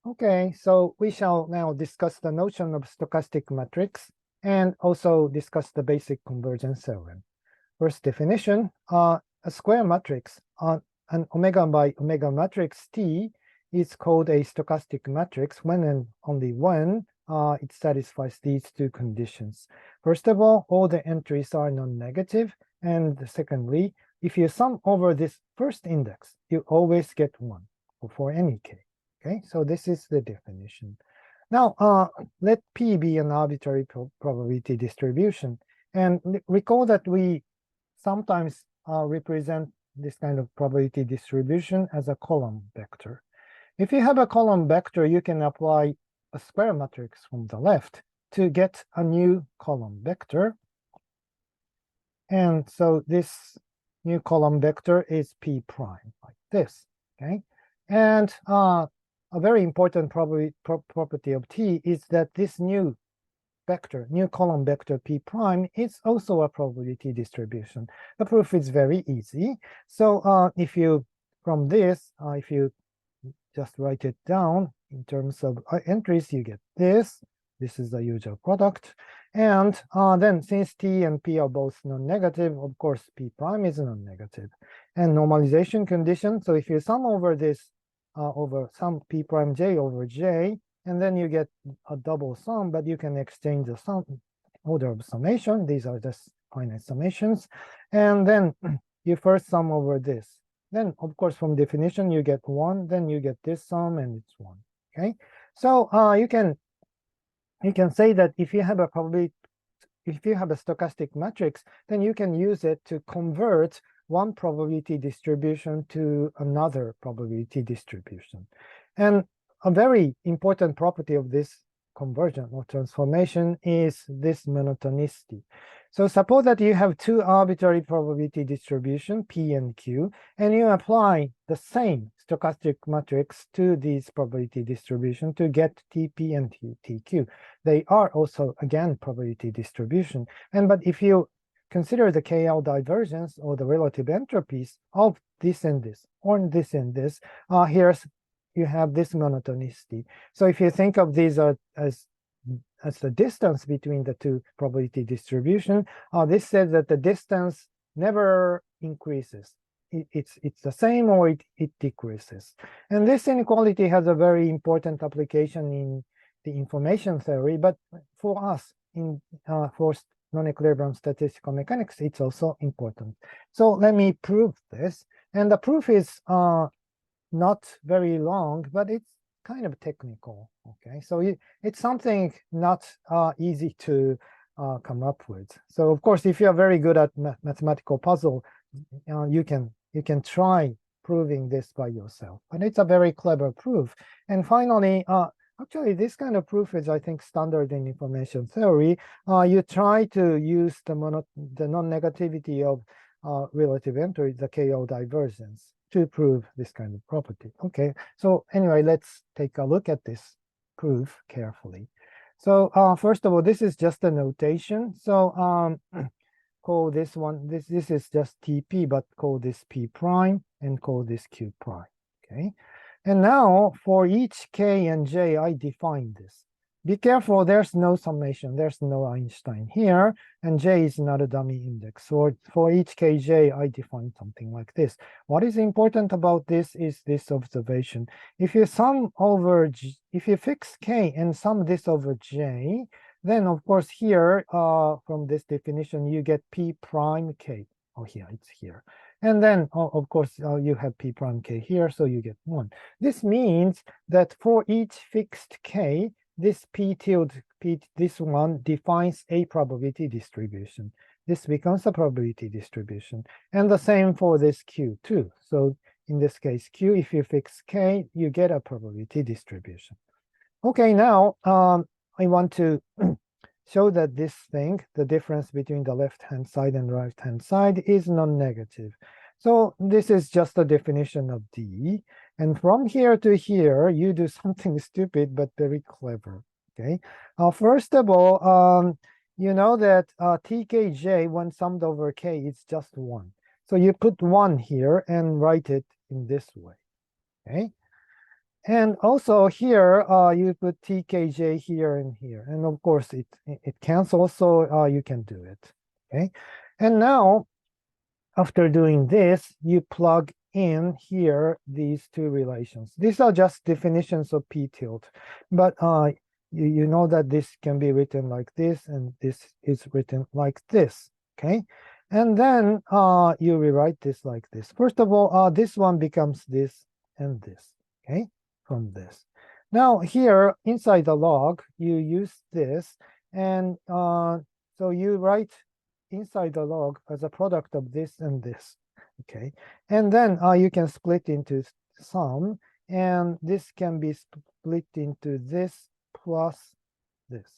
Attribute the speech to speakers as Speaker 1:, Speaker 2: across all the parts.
Speaker 1: Okay, so we shall now discuss the notion of stochastic matrix and also discuss the basic convergence theorem. First definition, a square matrix on an omega by omega matrix T is called a stochastic matrix when and only when it satisfies these two conditions. First of all the entries are non-negative, and secondly, if you sum over this first index, you always get 1 for any k. Okay, so this is the definition. Now, let P be an arbitrary probability distribution. And recall that we sometimes represent this kind of probability distribution as a column vector. If you have a column vector, you can apply a square matrix from the left to get a new column vector. And so this new column vector is P prime, like this, okay? And a very important property of T is that this new vector, new column vector P prime, is also a probability distribution. The proof is very easy. So if you, from this, if you just write it down in terms of entries, you get this. This is the usual product. And then since T and P are both non-negative, of course, P prime is non-negative. And normalization condition, so if you sum over this, over sum P prime J over J, and then you get a double sum, but you can exchange the sum order of summation. These are just finite summations. And then you first sum over this. Then, of course, from definition, you get 1, then you get this sum, and it's 1. Okay, so you can say that if you have a stochastic matrix, then you can use it to convert one probability distribution to another probability distribution. And a very important property of this conversion or transformation is this monotonicity. So suppose that you have two arbitrary probability distribution, P and Q, and you apply the same stochastic matrix to these probability distribution to get TP and TQ. They are also, again, probability distribution. But if you consider the KL divergence or the relative entropies of this and this, or this and this, here's you have this monotonicity. So if you think of these as the distance between the two probability distribution, this says that the distance never increases. It's the same or it decreases. And this inequality has a very important application in the information theory, but for us for non-equilibrium statistical mechanics, it's also important. So let me prove this. And the proof is not very long, but it's kind of technical. Okay, so it's something not easy to come up with. So of course, if you are very good at mathematical puzzle, you can try proving this by yourself. But it's a very clever proof. And finally, actually, this kind of proof is, I think, standard in information theory. You try to use the non-negativity of relative entry, the KO divergence, to prove this kind of property. Okay, so anyway, let's take a look at this proof carefully. So first of all, this is just a notation. So call this one, this is just TP, but call this P prime and call this Q prime. Okay, and now for each K and J, I define this. Be careful, there's no summation, there's no Einstein here, and J is not a dummy index. So for each Kj, I define something like this. What is important about this is this observation. If you sum over, if you fix K and sum this over J, then of course here, from this definition, you get P prime K. Oh, here, it's here. And then, of course, you have P prime K here, so you get 1. This means that for each fixed K, this P tilde, this one defines a probability distribution. This becomes a probability distribution. And the same for this Q too. So in this case, Q, if you fix K, you get a probability distribution. Okay, now I want to show that this thing, the difference between the left-hand side and right-hand side, is non-negative. So this is just a definition of D. And from here to here, you do something stupid, but very clever. Okay. First of all, you know that TKJ, when summed over K, is just 1. So you put 1 here and write it in this way. Okay. And also here, you put TKJ here and here. And of course, it cancels, so you can do it. Okay. And now, after doing this, you plug in here these two relations. These are just definitions of P tilt. But you know that this can be written like this, and this is written like this. Okay. And then you rewrite this like this. First of all, this one becomes this and this. Okay, from this. Now here inside the log, you use this, and so you write inside the log as a product of this and this. Okay, and then you can split into sum, and this can be split into this plus this.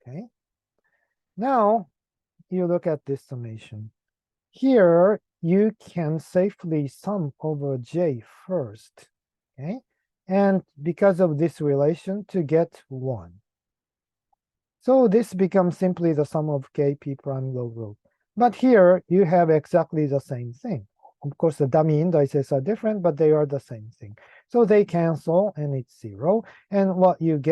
Speaker 1: Okay, now you look at this summation. Here, you can safely sum over J first, okay? And because of this relation, to get 1. So this becomes simply the sum of Kp prime log rho. But here, you have exactly the same thing. Of course, the dummy indices are different, but they are the same thing. So they cancel, and it's 0. And what you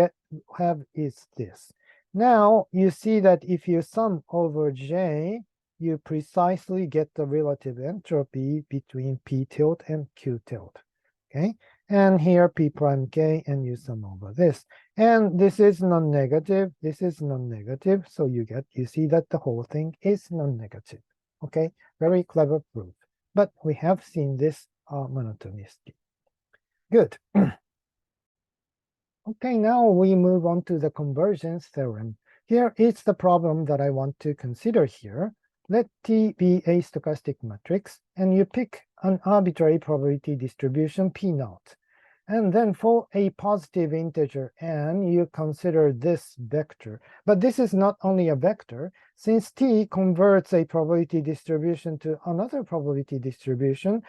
Speaker 1: have is this. Now, you see that if you sum over J, you precisely get the relative entropy between P tilt and Q tilt. Okay, and here P prime K, and you sum over this. And this is non-negative, this is non-negative, so you see that the whole thing is non-negative. Okay, very clever proof. But we have seen this monotonicity. Good. Okay, now we move on to the convergence theorem. Here is the problem that I want to consider here. Let T be a stochastic matrix, and you pick an arbitrary probability distribution P naught. And then for a positive integer n, you consider this vector. But this is not only a vector. Since T converts a probability distribution to another probability distribution,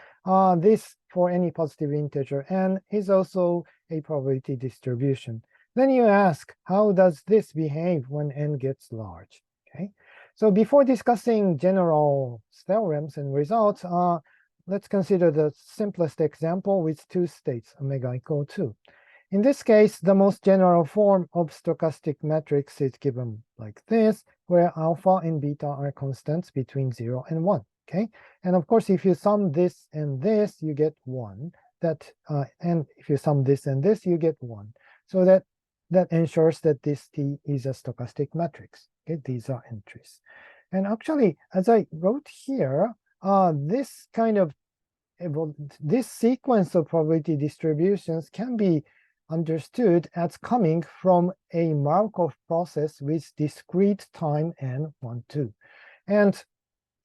Speaker 1: this for any positive integer n is also a probability distribution. Then you ask, how does this behave when n gets large? Okay. So before discussing general theorems and results, let's consider the simplest example with two states, omega equal 2. In this case, the most general form of stochastic matrix is given like this, where alpha and beta are constants between 0 and 1. Okay, and of course, if you sum this and this, you get 1. And if you sum this and this, you get 1. So that ensures that this T is a stochastic matrix. Okay, these are entries. And actually, as I wrote here, this kind of this sequence of probability distributions can be understood as coming from a Markov process with discrete time n 1, 2. And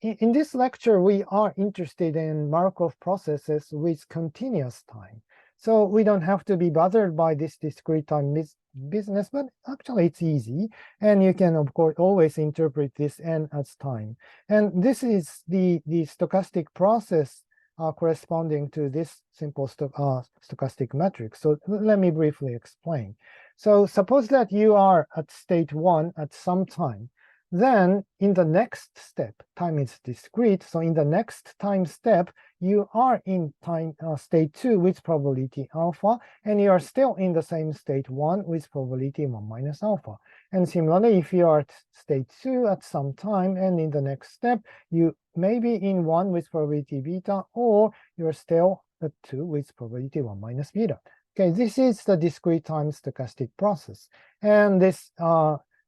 Speaker 1: in this lecture, we are interested in Markov processes with continuous time. So we don't have to be bothered by this discrete time business, but actually it's easy. And you can, of course, always interpret this n as time. And this is the stochastic process corresponding to this simple stochastic matrix. So let me briefly explain. So suppose that you are at state 1 at some time. Then in the next step, time is discrete. So in the next time step, you are in time state 2 with probability alpha, and you are still in the same state 1 with probability 1 minus alpha. And similarly, if you are at state 2 at some time, and in the next step, you may be in 1 with probability beta, or you're still at 2 with probability 1 minus beta. Okay, this is the discrete time stochastic process. And this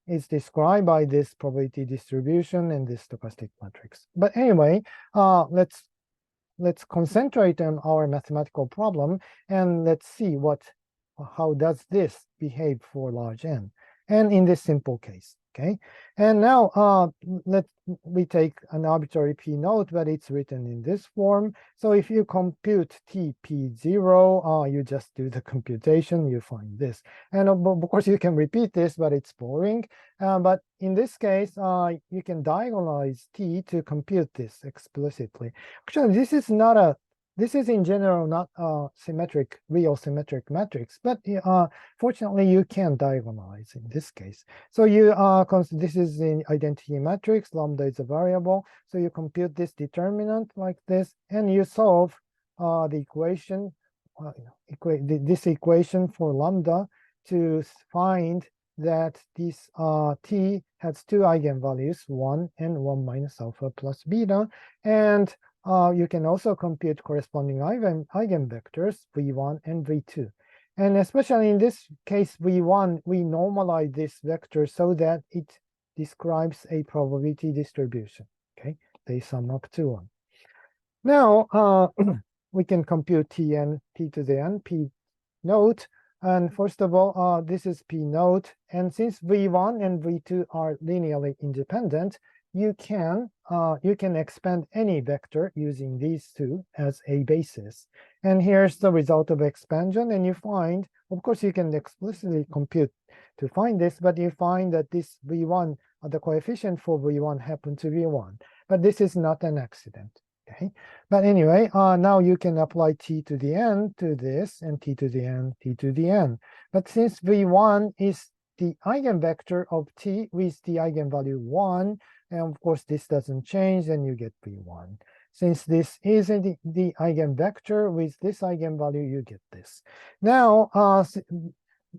Speaker 1: is described by this probability distribution and this stochastic matrix. But anyway, let's concentrate on our mathematical problem, and let's see how does this behave for large n, and in this simple case. Okay, and now we take an arbitrary p naught, but it's written in this form. So if you compute TP0, you just do the computation, you find this. And of course, you can repeat this, but it's boring. But in this case, you can diagonalize T to compute this explicitly. Actually, this is in general not a real symmetric matrix, but fortunately you can diagonalize in this case. So this is an identity matrix, lambda is a variable. So you compute this determinant like this, and you solve the equation this equation for lambda to find that this t has two eigenvalues, 1 and 1 minus alpha plus beta, and you can also compute corresponding eigenvectors v1 and v2. And especially in this case, v1, we normalize this vector so that it describes a probability distribution. Okay, they sum up to 1. Now we can compute t and t to the n, p note. And first of all, this is p note. And since v1 and v2 are linearly independent, you can expand any vector using these two as a basis. And here's the result of expansion. And you find, of course, you can explicitly compute to find this, but you find that this v1, the coefficient for v1 happen to be 1. But this is not an accident. Okay, but anyway, now you can apply t to the n to this, and t to the n, t to the n. But since v1 is the eigenvector of t with the eigenvalue 1, and of course this doesn't change, then you get v1. Since this is the eigenvector with this eigenvalue, you get this. Now,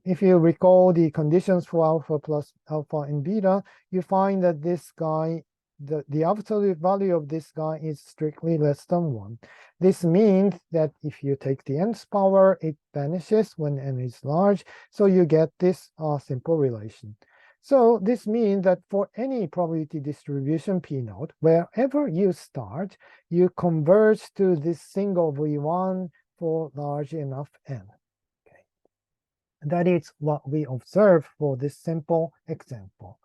Speaker 1: if you recall the conditions for alpha plus alpha and beta, you find that this guy, the absolute value of this guy is strictly less than 1. This means that if you take the nth power, it vanishes when n is large. So you get this simple relation. So this means that for any probability distribution p naught, wherever you start, you converge to this single v1 for large enough n. Okay, that is what we observe for this simple example.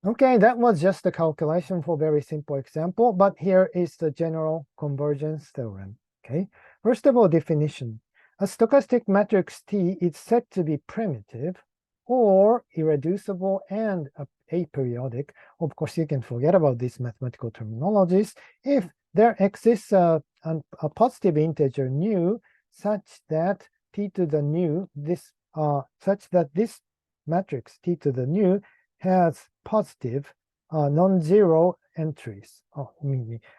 Speaker 1: Okay, that was just a calculation for very simple example, but here is the general convergence theorem. Okay, first of all, definition. A stochastic matrix T is said to be primitive or irreducible and aperiodic. Of course, you can forget about these mathematical terminologies if there exists a positive integer nu such that T to the nu, such that this matrix T to the nu has positive non-zero entries.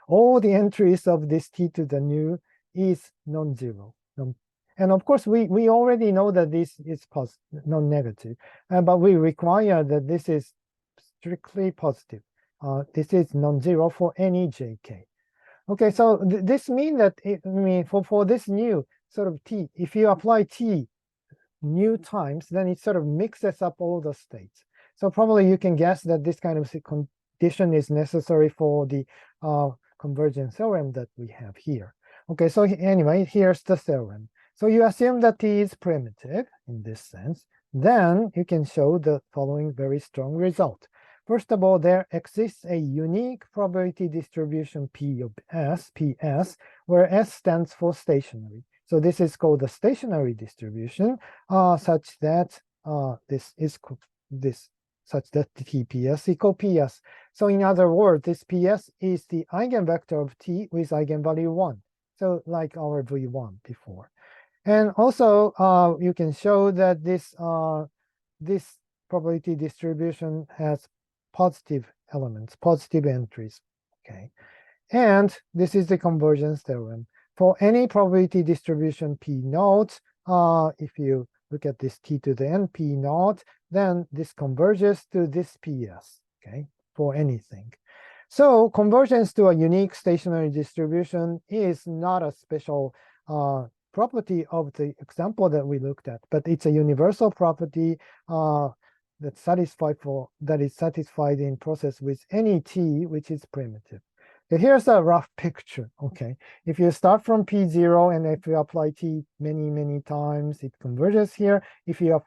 Speaker 1: All the entries of this t to the nu is non-zero. And of course, we already know that this is non-negative, but we require that this is strictly positive. This is non-zero for any jk. Okay, so this means that for this new sort of t, if you apply t new times, then it sort of mixes up all the states. So probably you can guess that this kind of condition is necessary for the convergence theorem that we have here. Okay, so anyway, here's the theorem. So you assume that t is primitive in this sense. Then you can show the following very strong result. First of all, there exists a unique probability distribution P of S, PS, where S stands for stationary. So this is called the stationary distribution, such that such that TPS equal PS. So in other words, this PS is the eigenvector of T with eigenvalue 1. So like our V1 before. And also you can show that this probability distribution has positive elements, positive entries. Okay. And this is the convergence theorem. For any probability distribution P naught, if you look at this T to the n P naught, then this converges to this PS, okay, for anything. So convergence to a unique stationary distribution is not a special property of the example that we looked at, but it's a universal property that's satisfied in process with any t which is primitive. Here's a rough picture. Okay, if you start from p0 and if you apply t many times, it converges here. If you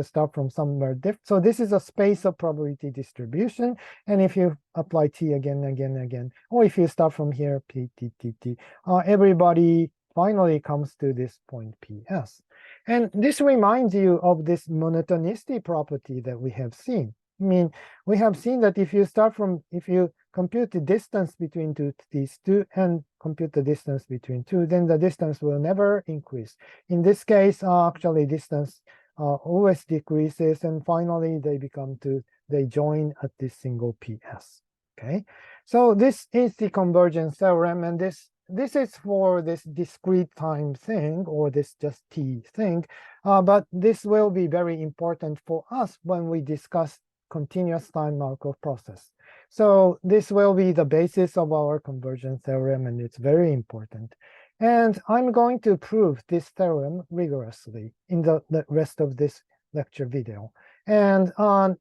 Speaker 1: start from somewhere different, so this is a space of probability distribution. And if you apply t again, or if you start from here, p t, everybody finally comes to this point ps. And this reminds you of this monotonicity property that we have seen. I mean, we have seen that if you compute the distance between these two and compute the distance between two, then the distance will never increase. In this case, actually distance always decreases, and finally they join at this single PS. Okay, so this is the convergence theorem, and this this is for this discrete time thing, or this just t thing, but this will be very important for us when we discuss continuous time Markov process. So this will be the basis of our convergence theorem, and it's very important. And I'm going to prove this theorem rigorously in the rest of this lecture video. And I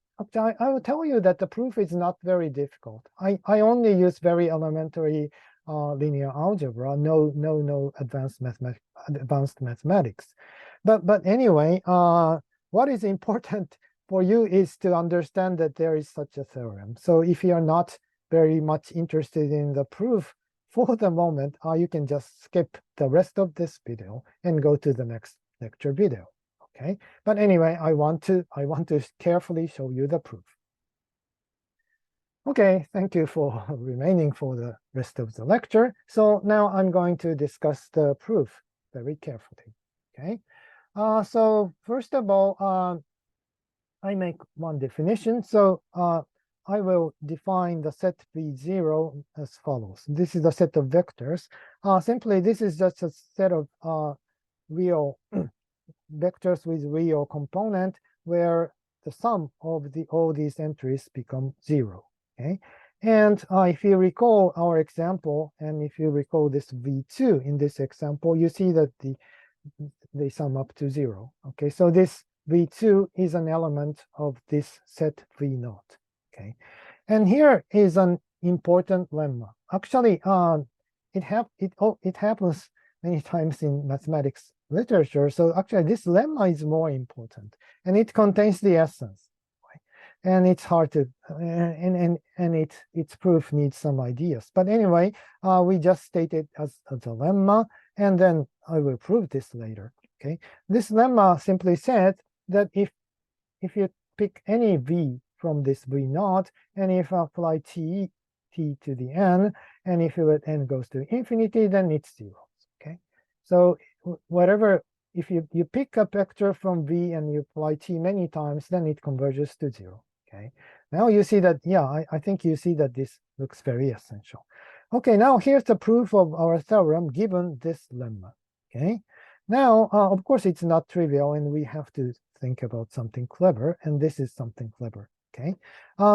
Speaker 1: will tell you that the proof is not very difficult. I only use very elementary linear algebra, no advanced mathematics. But anyway, what is important for you is to understand that there is such a theorem. So if you are not very much interested in the proof for the moment, you can just skip the rest of this video and go to the next lecture video. Okay, but anyway, I want to carefully show you the proof. Okay, thank you for remaining for the rest of the lecture. So now I'm going to discuss the proof very carefully. Okay, so first of all, I make one definition. So I will define the set V0 as follows. This is the set of vectors. Simply, this is just a set of real vectors with real component where the sum of all these entries become 0. Okay, and if you recall our example, and if you recall this V2 in this example, you see that they sum up to 0. Okay, so this V2 is an element of this set V0. Okay, and here is an important lemma. Actually, it happens many times in mathematics literature. So actually, this lemma is more important, and it contains the essence. Right? And it's hard to, and its proof needs some ideas. But anyway, we just state it as a lemma, and then I will prove this later. Okay, this lemma simply said that if you pick any v from this v0, and if I apply t to the n, and if you let n goes to infinity, then it's 0. Okay, so whatever, if you pick a vector from v and you apply t many times, then it converges to 0. Okay, now you see that, yeah, I think you see that this looks very essential. Okay, now here's the proof of our theorem given this lemma. Okay, now of course it's not trivial, and we have to think about something clever, and this is something clever. Okay,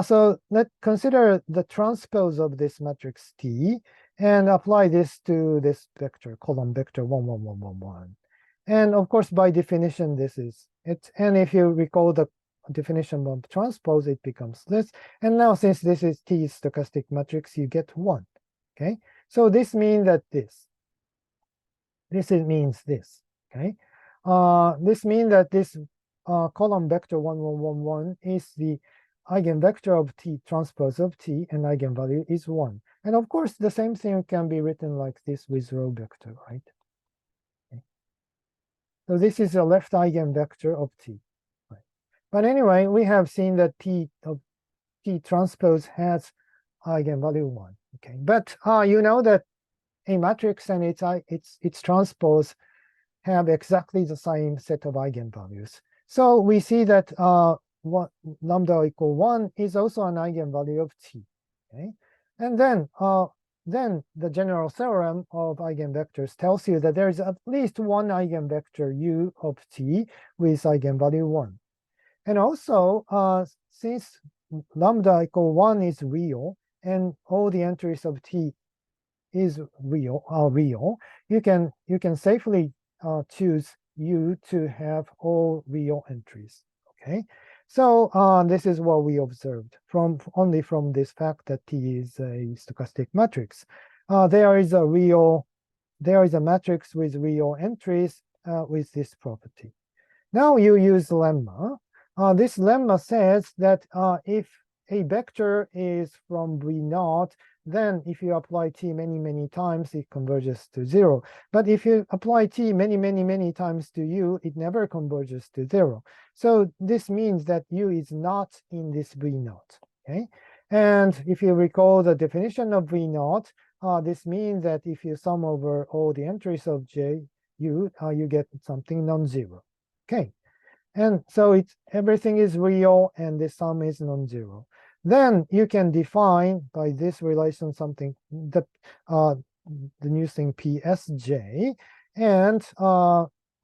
Speaker 1: so let's consider the transpose of this matrix T and apply this to this vector, column vector 1, 1, 1, 1, 1. And of course, by definition, this is it. And if you recall the definition of transpose, it becomes this. And now, since this is T's stochastic matrix, you get 1. Okay, so this means that this means this. Okay, this means that this column vector 1, 1, 1, 1 is the eigenvector of T transpose of T, and eigenvalue is 1. And of course, the same thing can be written like this with row vector, right? Okay. So this is a left eigenvector of T. Right? But anyway, we have seen that T of T transpose has eigenvalue 1. Okay, but you know that a matrix and its transpose have exactly the same set of eigenvalues. So we see that lambda equal 1 is also an eigenvalue of T. Okay, and then the general theorem of eigenvectors tells you that there is at least one eigenvector u of T with eigenvalue 1. And also, since lambda equal 1 is real, and all the entries of T is real, you can safely choose u to have all real entries. Okay, so this is what we observed only from this fact that T is a stochastic matrix. There is a matrix with real entries with this property. Now you use lemma. This lemma says that if a vector is from V0, then if you apply T many, many times, it converges to 0. But if you apply T many, many, many times to U, it never converges to 0. So this means that U is not in this V0. Okay, and if you recall the definition of V0, this means that if you sum over all the entries of J, U, you get something non-zero. Okay, and so everything is real, and the sum is non-zero. Then you can define by this relation something that the new thing PSJ, and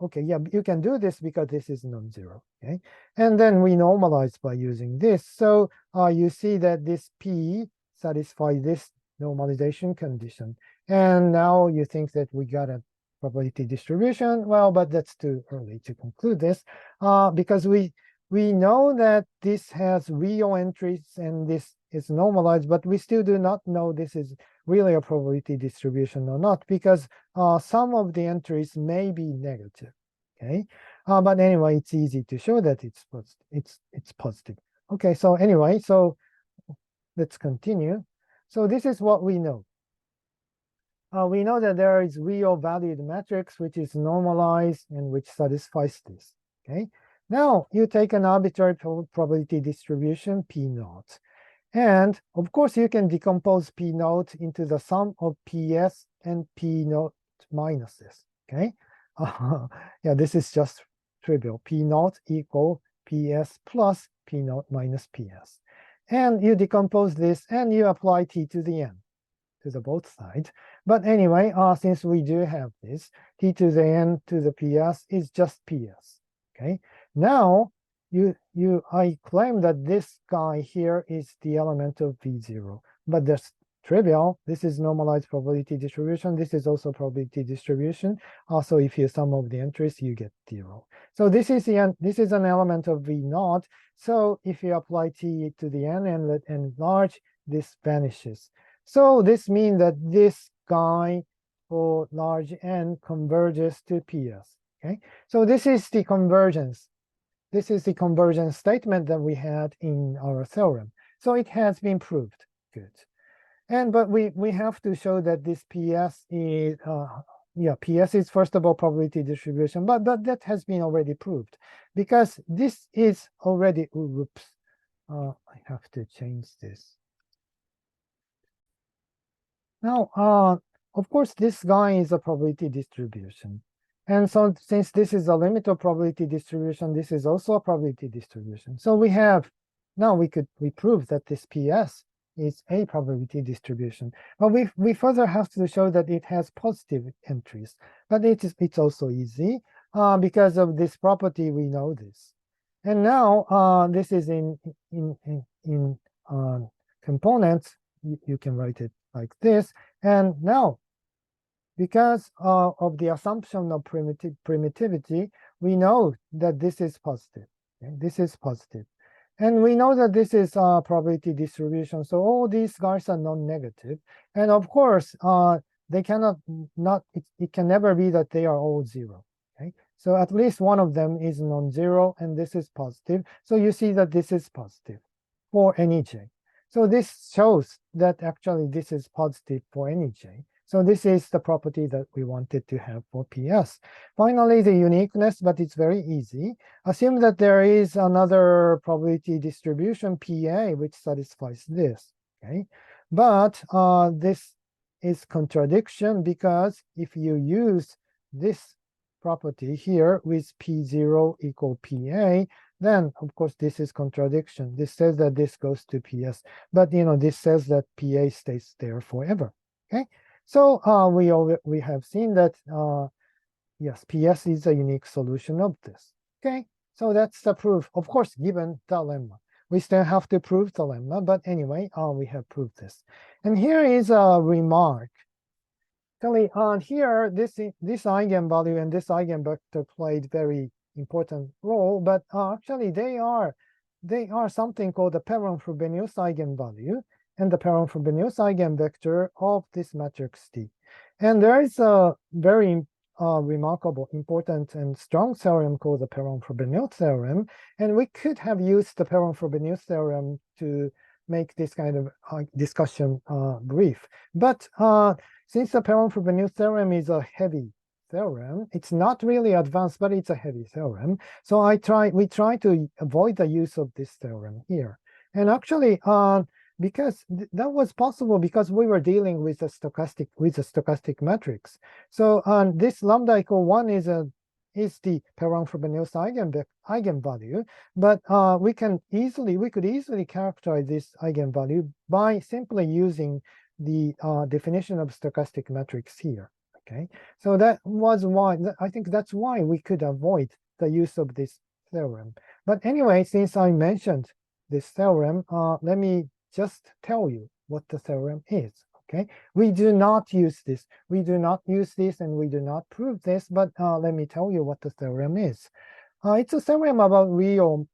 Speaker 1: okay, yeah, you can do this because this is non-zero. Okay, and then we normalize by using this. So you see that this P satisfies this normalization condition, and now you think that we got a probability distribution. Well, but that's too early to conclude this, because we know that this has real entries and this is normalized, but we still do not know this is really a probability distribution or not, because some of the entries may be negative. Okay, but anyway, it's easy to show that it's positive. Okay, so anyway, so let's continue. So this is what we know. We know that there is real valued matrix which is normalized and which satisfies this. Okay, now you take an arbitrary probability distribution P naught. And of course, you can decompose P naught into the sum of PS and P naught minuses. Okay. Yeah, this is just trivial. P naught equal PS plus P naught minus PS. And you decompose this and you apply T to the N to the both sides. But anyway, since we do have this, T to the N to the PS is just PS. Okay. Now, I claim that this guy here is the element of V0, but that's trivial. This is normalized probability distribution. This is also probability distribution. Also, if you sum of the entries, you get 0. So this is an element of V naught. So if you apply T to the N and let N large, this vanishes. So this means that this guy for large N converges to PS. Okay, so this is the convergence. This is the convergence statement that we had in our theorem. So it has been proved. Good. And but we have to show that this PS is PS is first of all probability distribution, but that has been already proved because this is already oops. I have to change this. Now, of course, this guy is a probability distribution. And so since this is a limit of probability distribution, this is also a probability distribution. So we have, now we prove that this PS is a probability distribution. But we further have to show that it has positive entries. But it's also easy because of this property, we know this. And now this is in components, you can write it like this. And now, because of the assumption of primitivity, we know that this is positive. Okay? This is positive. And we know that this is a probability distribution. So all these guys are non-negative. And of course, they cannot it can never be that they are all 0. Okay? So at least one of them is non-zero, and this is positive. So you see that this is positive for any j. So this shows that actually this is positive for any j. So this is the property that we wanted to have for PS. Finally, the uniqueness, but it's very easy. Assume that there is another probability distribution PA which satisfies this. Okay, but this is contradiction because if you use this property here with P0 equal PA, then of course this is contradiction. This says that this goes to PS, but this says that PA stays there forever. Okay, so we have seen that yes, PS is a unique solution of this. Okay, so that's the proof. Of course, given the lemma, we still have to prove the lemma, but anyway, we have proved this. And here is a remark. Actually, here this eigenvalue and this eigenvector played very important role, but actually they are something called the Perron-Frobenius eigenvalue and the Perron-Frobenius eigenvector of this matrix T. And there is a very remarkable, important, and strong theorem called the Perron-Frobenius theorem, and we could have used the Perron-Frobenius theorem to make this kind of discussion brief. But since the Perron-Frobenius theorem is a heavy theorem, it's not really advanced, but it's a heavy theorem. So we try to avoid the use of this theorem here. And actually, because that was possible because we were dealing with a stochastic matrix. So this lambda equal 1 is the Perron-Frobenius eigenvalue, but we could easily characterize this eigenvalue by simply using the definition of stochastic matrix here. Okay, so that was why I think that's why we could avoid the use of this theorem. But anyway, since I mentioned this theorem, let me just tell you what the theorem is. Okay, we do not use this. We do not use this, and we do not prove this. But let me tell you what the theorem is. It's a theorem about real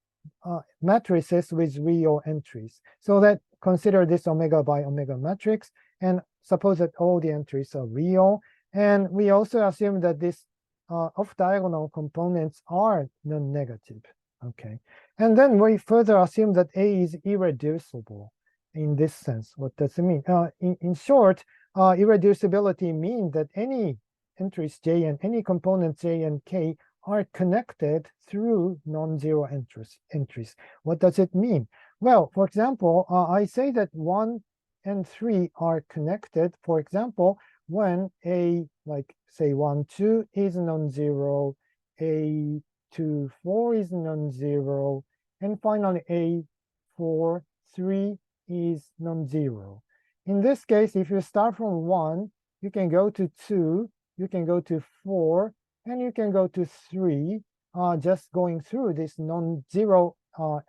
Speaker 1: matrices with real entries. So that consider this omega by omega matrix, and suppose that all the entries are real. And we also assume that this off-diagonal components are non-negative. Okay, and then we further assume that A is irreducible in this sense. What does it mean? In short, irreducibility means that any entries J and any components J and K are connected through non-zero entries. What does it mean? Well, for example, I say that 1 and 3 are connected, for example, when A, like say 1, 2 is non-zero, A 2, 4 is non-zero, and finally A 4, 3 is non-zero. In this case, if you start from 1, you can go to 2, you can go to 4, and you can go to 3, just going through this non-zero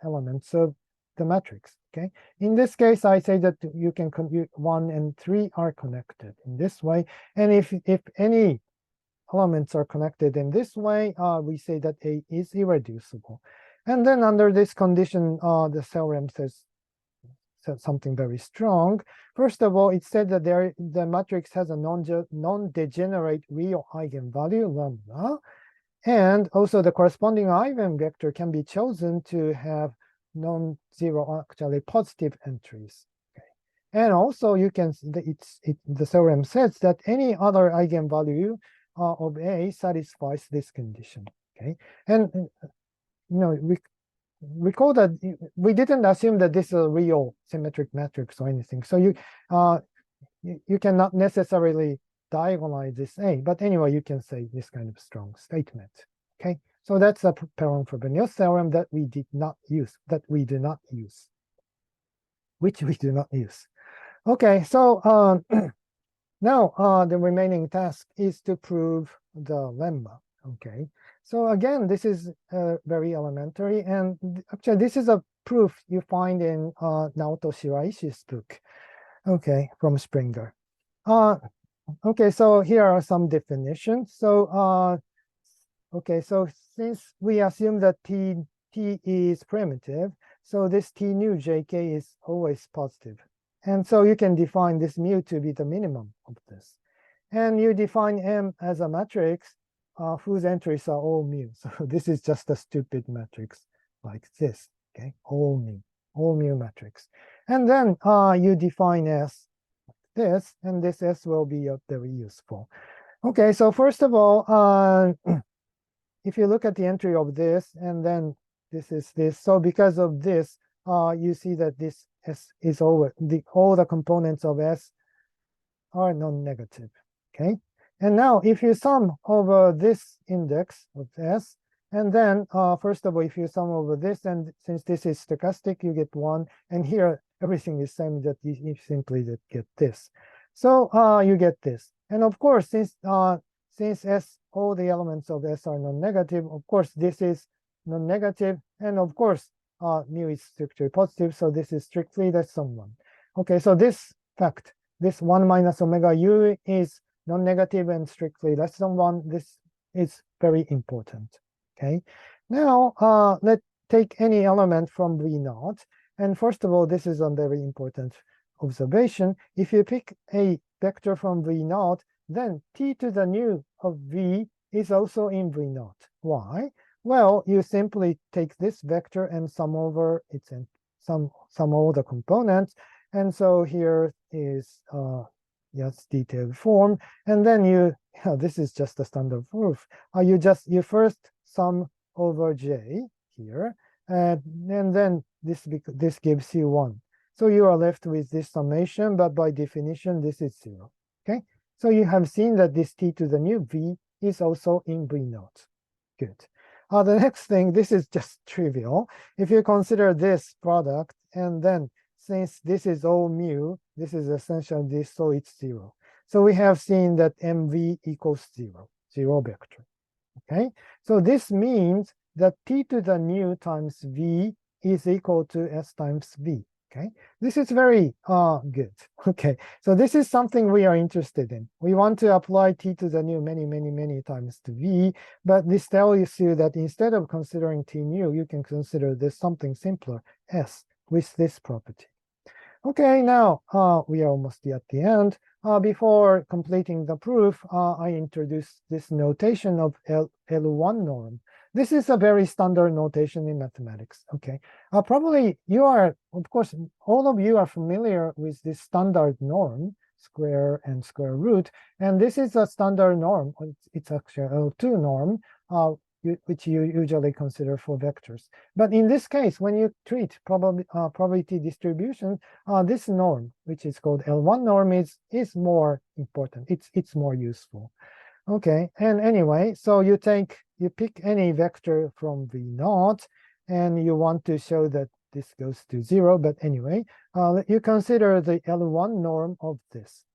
Speaker 1: elements of the matrix. Okay. In this case, I say that you can 1 and 3 are connected in this way, and if any elements are connected in this way, we say that A is irreducible. And then under this condition, the theorem says something very strong. First of all, it said that the matrix has a non-degenerate real eigenvalue, lambda, and also the corresponding eigenvector can be chosen to have non-zero, actually positive entries. Okay. And also you can, the theorem says that any other eigenvalue of A satisfies this condition. Okay, and we recall that we didn't assume that this is a real symmetric matrix or anything. So you cannot necessarily diagonalize this A, but anyway, you can say this kind of strong statement. Okay, so that's a Perron-Frobenius theorem that we did not use, which we do not use. Okay, so now the remaining task is to prove the lemma. Okay, so again, this is very elementary, and actually this is a proof you find in Naoto Shiraishi's book, okay, from Springer. Okay, so here are some definitions. So okay, so since we assume that T is primitive, so this T nu JK is always positive. And so you can define this mu to be the minimum of this. And you define M as a matrix whose entries are all mu. So this is just a stupid matrix like this, okay? All mu matrix. And then you define S like this, and this S will be very useful. Okay, so first of all, if you look at the entry of this, and then this is this, so because of this, you see that this S is all the components of S are non-negative, okay? And now if you sum over this index of S, and then first of all, if you sum over this, and since this is stochastic, you get 1, and here everything is same, that you simply get this. So you get this. And of course, since S, all the elements of S are non-negative, of course, this is non-negative, and of course, mu is strictly positive, so this is strictly less than 1. Okay, so this fact, this 1 minus omega u is non-negative and strictly less than 1. This is very important. Okay, now let's take any element from V0. And first of all, this is a very important observation. If you pick a vector from V0, then T to the nu of V is also in V0. Why? Well, you simply take this vector and sum over its sum all the components, and so here is yes, detailed form, and then this is just a standard proof. You first sum over J here, and then this gives you 1. So you are left with this summation, but by definition this is 0. Okay, so you have seen that this T to the nu V is also in V0. Good. The next thing, this is just trivial. If you consider this product, and then since this is all mu, This is essentially this, so it's 0. So we have seen that MV equals 0, 0 vector. Okay, so this means that T to the nu times V is equal to S times V. Okay, this is very good. Okay, so this is something we are interested in. We want to apply T to the nu many times to V, but this tells you that instead of considering T nu, you can consider this something simpler, S, with this property. Okay, now we are almost at the end. Before completing the proof, I introduced this notation of L1 norm. This is a very standard notation in mathematics. Okay, probably you are, of course, all of you are familiar with this standard norm, square and square root, and this is a standard norm. It's actually L2 norm, which you usually consider for vectors. But in this case, when you treat probability distribution, this norm, which is called L1 norm, is more important. It's more useful. Okay, and anyway, so you pick any vector from V0, and you want to show that this goes to 0. But anyway, you consider the L1 norm of this,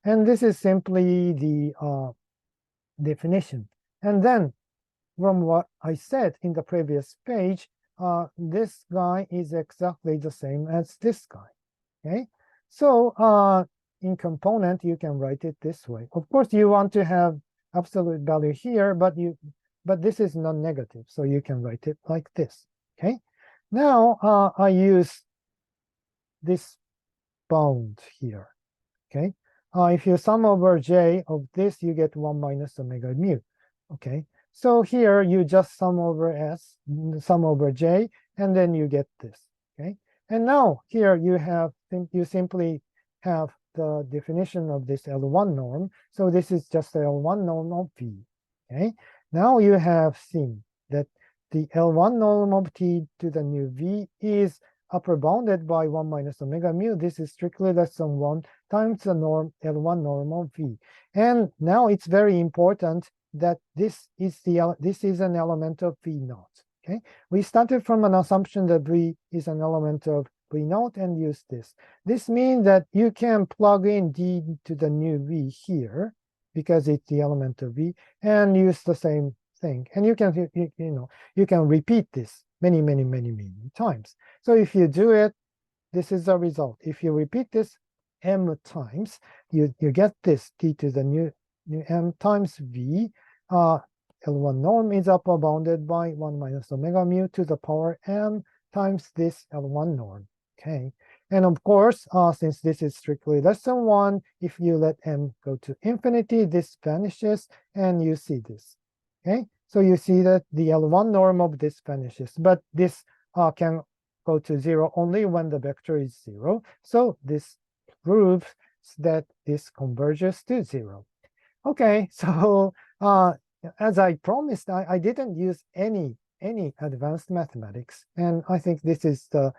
Speaker 1: and this is simply the definition. And then, from what I said in the previous page, this guy is exactly the same as this guy. Okay, so in component you can write it this way. Of course, you want to have absolute value here, but this is non-negative, so you can write it like this. Okay, now I use this bound here. Okay, if you sum over j of this, you get 1 minus omega mu. Okay, so here you just sum over s, sum over j, and then you get this. Okay, and now here you simply have the definition of this L1 norm. So this is just the L1 norm of V. Okay, now you have seen that the L1 norm of T to the nu V is upper bounded by 1 minus omega mu. This is strictly less than 1 times the norm L1 norm of V. And now it's very important that this is an element of V0. Okay, we started from an assumption that V is an element of V0 and use this. This means that you can plug in D to the nu V here because it's the element of V and use the same thing. And you can you can repeat this many times. So if you do it, this is the result. If you repeat this m times, you get this T to the nu m times V. L1 norm is upper bounded by 1 minus omega mu to the power m times this L1 norm. Okay, and of course, since this is strictly less than 1, if you let m go to infinity, this vanishes, and you see this. Okay, so you see that the L1 norm of this vanishes, but this can go to 0 only when the vector is 0. So this proves that this converges to 0. Okay, so as I promised, I didn't use any advanced mathematics, and I think this is the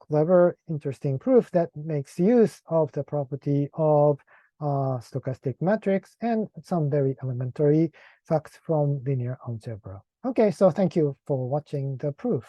Speaker 1: clever, interesting proof that makes use of the property of stochastic matrix and some very elementary facts from linear algebra. Okay, so thank you for watching the proof.